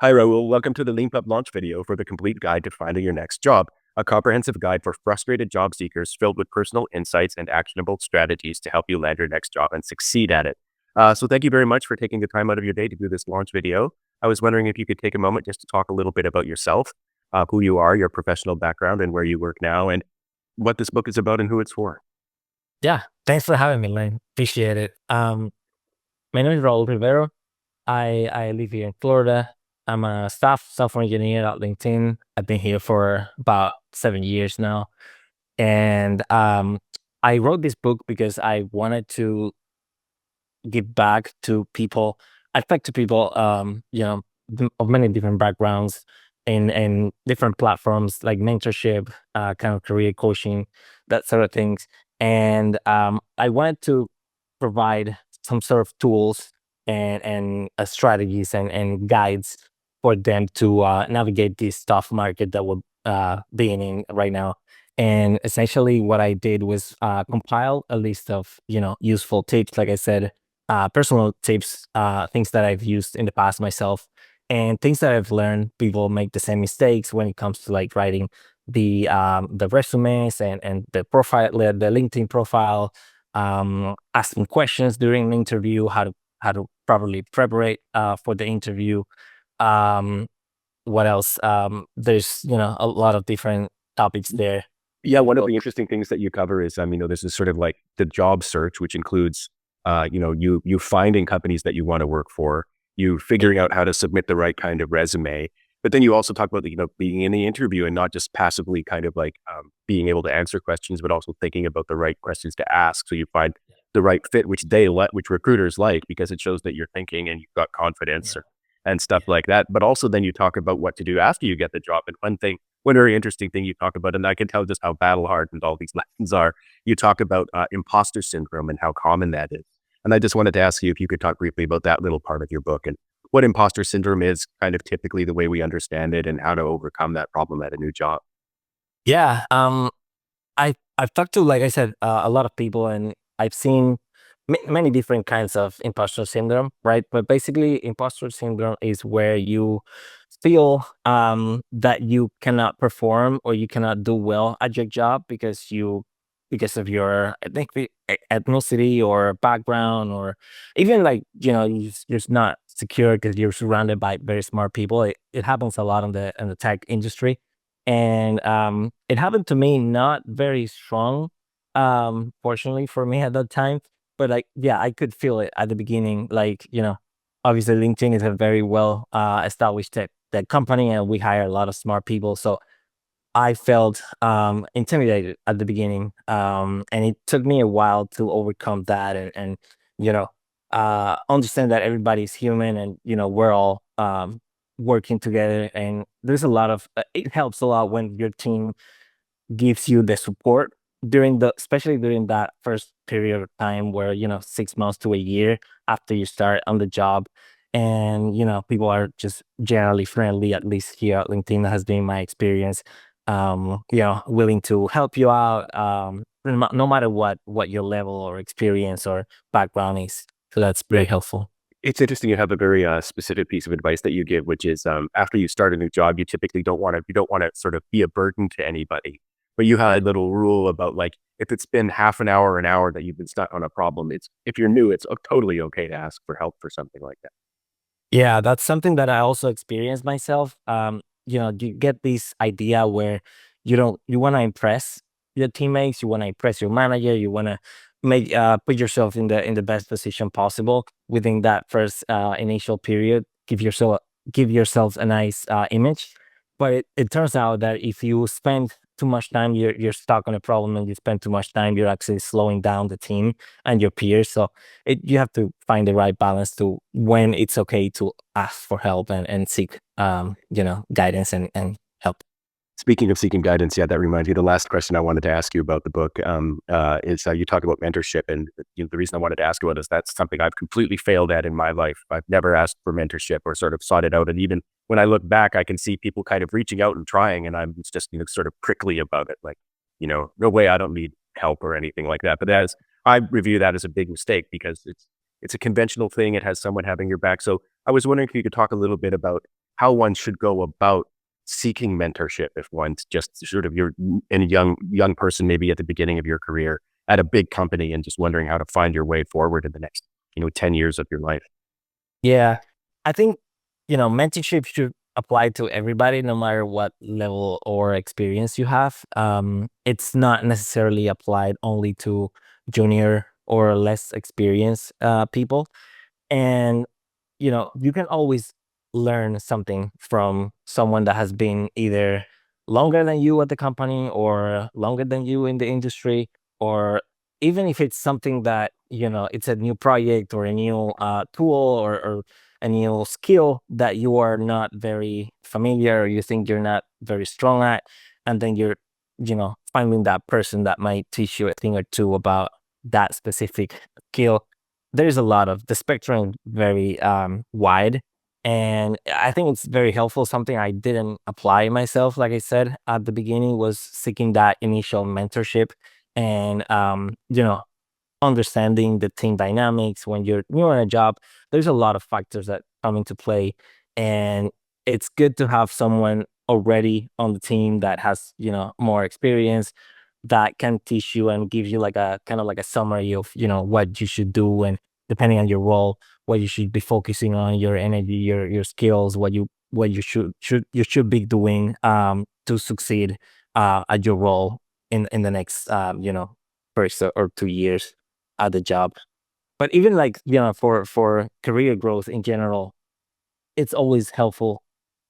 Hi, Raul. Welcome to the Lean Club launch video for the complete guide to finding your next job, a comprehensive guide for frustrated job seekers filled with personal insights and actionable strategies to help you land your next job and succeed at it. So thank you very much for taking the time out of your day to do this launch video. I was wondering if you could take a moment just to talk a little bit about yourself, who you are, your professional background, and where you work now, and what this book is about and who it's for. Yeah, thanks for having me, Lane. Appreciate it. My name is Raul Rivero. I live here in Florida. I'm a staff software engineer at LinkedIn. I've been here for about 7 years now, and I wrote this book because I wanted to give back to people. I talk to people, of many different backgrounds and different platforms like mentorship, kind of career coaching, that sort of things. And I wanted to provide some sort of tools and strategies and guides for them to navigate this tough market that we're being in right now. And essentially, what I did was compile a list of useful tips, like I said, personal tips, things that I've used in the past myself, and things that I've learned. People make the same mistakes when it comes to like writing the resumes and the LinkedIn profile, asking questions during an interview, how to properly prepare for the interview. Um, what else? There's a lot of different topics there. Yeah, one of the interesting things that you cover is, this is sort of like the job search, which includes, you finding companies that you want to work for, you figuring out how to submit the right kind of resume, but then you also talk about, being in the interview and not just passively kind of like being able to answer questions, but also thinking about the right questions to ask, so you find the right fit, which recruiters like because it shows that you're thinking and you've got confidence Yeah. and stuff like that. But also then you talk about what to do after you get the job. And one very interesting thing you talk about, and I can tell just how battle hardened all these lessons are. You talk about imposter syndrome and how common that is. And I just wanted to ask you if you could talk briefly about that little part of your book and what imposter syndrome is, kind of typically the way we understand it, and how to overcome that problem at a new job. Yeah. I've talked to, like I said, a lot of people, and I've seen many different kinds of imposter syndrome, right? But basically, imposter syndrome is where you feel that you cannot perform or you cannot do well at your job because of your ethnicity or background, or even like you're just not secure because you're surrounded by very smart people. It happens a lot in the tech industry, and it happened to me not very strong, fortunately for me at that time. But like, yeah, I could feel it at the beginning. Like, obviously LinkedIn is a very well established tech company, and we hire a lot of smart people. So I felt intimidated at the beginning, and it took me a while to overcome that, and you know understand that everybody's human, and we're all working together. And there's a lot of it helps a lot when your team gives you the support during especially during that first period of time, where 6 months to a year after you start on the job. And people are just generally friendly, at least here at LinkedIn has been my experience. Willing to help you out, no matter what your level or experience or background is. So that's very helpful. It's interesting. You have a very specific piece of advice that you give, which is after you start a new job, you typically don't want to sort of be a burden to anybody. But you had a little rule about like if it's been half an hour that you've been stuck on a problem, it's if you're new, it's totally okay to ask for help for something like that. Yeah, that's something that I also experienced myself. You get this idea where you want to impress your teammates, you want to impress your manager, you want to make put yourself in the best position possible within that first initial period. Give yourself a nice image. But it turns out that if you spend too much time, you're stuck on a problem, and you spend too much time, you're actually slowing down the team and your peers. So you have to find the right balance to when it's okay to ask for help and seek guidance and help. Speaking of seeking guidance, yeah, that reminds me. The last question I wanted to ask you about the book is you talk about mentorship, and the reason I wanted to ask about it is that's something I've completely failed at in my life. I've never asked for mentorship or sort of sought it out, and even when I look back, I can see people kind of reaching out and trying, and I'm just sort of prickly about it, like no way, I don't need help or anything like that. But I review that as a big mistake because it's a conventional thing. It has someone having your back. So I was wondering if you could talk a little bit about how one should go about seeking mentorship if one's just sort of you're a young person, maybe at the beginning of your career at a big company and just wondering how to find your way forward in the next, 10 years of your life. Yeah. I think, mentorship should apply to everybody, no matter what level or experience you have. It's not necessarily applied only to junior or less experienced people. And, you can always learn something from someone that has been either longer than you at the company or longer than you in the industry, or even if it's something that, it's a new project or a new tool, or a new skill that you are not very familiar, or you think you're not very strong at. And then you're, finding that person that might teach you a thing or two about that specific skill. There's a lot of the spectrum, very wide, and I think it's very helpful. Something I didn't apply myself, like I said at the beginning, was seeking that initial mentorship, and understanding the team dynamics when you're new in a job. There's a lot of factors that come into play, and it's good to have someone already on the team that has, more experience, that can teach you and give you like a kind of like a summary of, what you should do, and depending on your role, what you should be focusing on, your energy, your skills, what you should be doing to succeed at your role in the next first or 2 years at the job. But even like, for career growth in general, it's always helpful.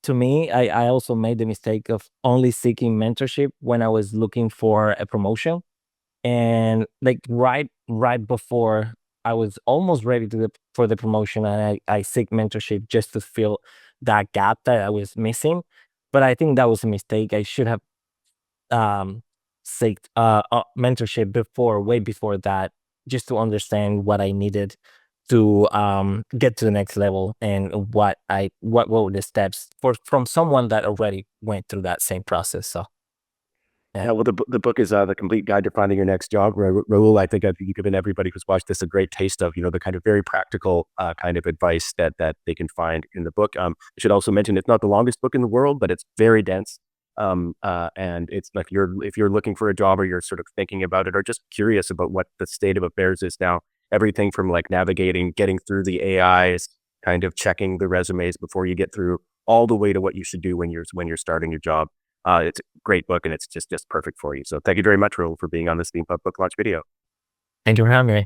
To me, I also made the mistake of only seeking mentorship when I was looking for a promotion. And like right before I was almost ready for the promotion, and I seek mentorship just to fill that gap that I was missing. But I think that was a mistake. I should have um seek mentorship before, way before that, just to understand what I needed to get to the next level, and what were the steps from someone that already went through that same process. So yeah. Yeah, well, the book is The Complete Guide to Finding Your Next Job. Raul, I think you've given everybody who's watched this a great taste of, the kind of very practical kind of advice that they can find in the book. I should also mention it's not the longest book in the world, but it's very dense. And it's like if you're looking for a job, or you're sort of thinking about it, or just curious about what the state of affairs is now, everything from like navigating, getting through the AIs, kind of checking the resumes before you get through, all the way to what you should do when you're starting your job. It's a great book, and it's just perfect for you. So thank you very much, Raul, for being on the Steampunk Book Launch video. Thank you for having me.